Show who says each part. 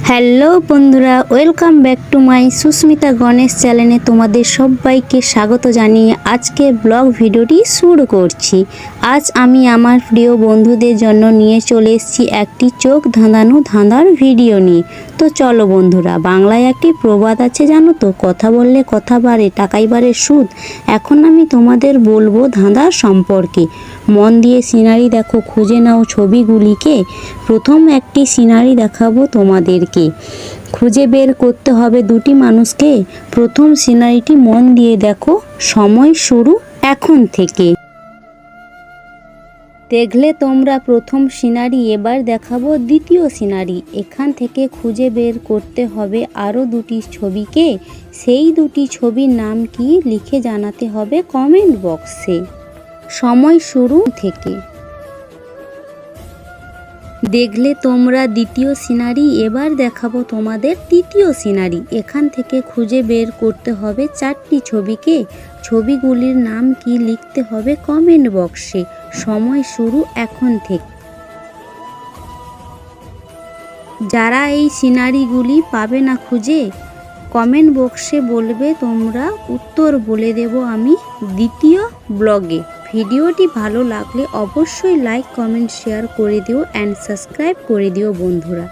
Speaker 1: Hello বন্ধুরা, welcome back to my Susmita Ganesh চ্যানেলে তোমাদের সবাইকে স্বাগত জানিয়ে আজকে ব্লগ ভিডিওটি শুরু করছি। আজ আমি আমার প্রিয় বন্ধুদের জন্য নিয়ে চলে এসেছি একটি চোখ ধাঁধানো ধাঁধার ভিডিও নিয়ে। তো চলো বন্ধুরা, বাংলায় একটি প্রবাদ আছে জানো তো, কথা বললে কথা বাড়ে টাকাই বাড়ে সুদ। এখন আমি তোমাদের বলবো ধাঁধার সম্পর্কে। মন দিয়ে সিনারি দেখো, খুঁজে নাও ছবিগুলিকে। প্রথম একটি সিনারি দেখাবো তোমাদেরকে, খুঁজে বের করতে হবে দুটি মানুষকে। প্রথম সিনারিটি মন দিয়ে দেখো, সময় শুরু এখন থেকে। দেখলে তোমরা প্রথম সিনারি, এবার দেখাবো দ্বিতীয় সিনারি। এখান থেকে খুঁজে বের করতে হবে আরও দুটি ছবিকে। সেই দুটি ছবির নাম কি লিখে জানাতে হবে কমেন্ট বক্সে। সময় শুরু থেকে। দেখলে তোমরা দ্বিতীয় সিনারি, এবার দেখাবো তোমাদের তৃতীয় সিনারি। এখান থেকে খুঁজে বের করতে হবে চারটি ছবিকে। ছবিগুলির নাম কি লিখতে হবে কমেন্ট বক্সে। সময় শুরু এখন থেকে। যারা এই সিনারিগুলি পাবে না খুঁজে, কমেন্ট বক্সে বলবে, তোমরা উত্তর বলে দেব আমি দ্বিতীয় ব্লগে। ভিডিওটি ভালো লাগলে অবশ্যই লাইক কমেন্ট শেয়ার করে দিও অ্যান্ড সাবস্ক্রাইব করে দিও বন্ধুরা।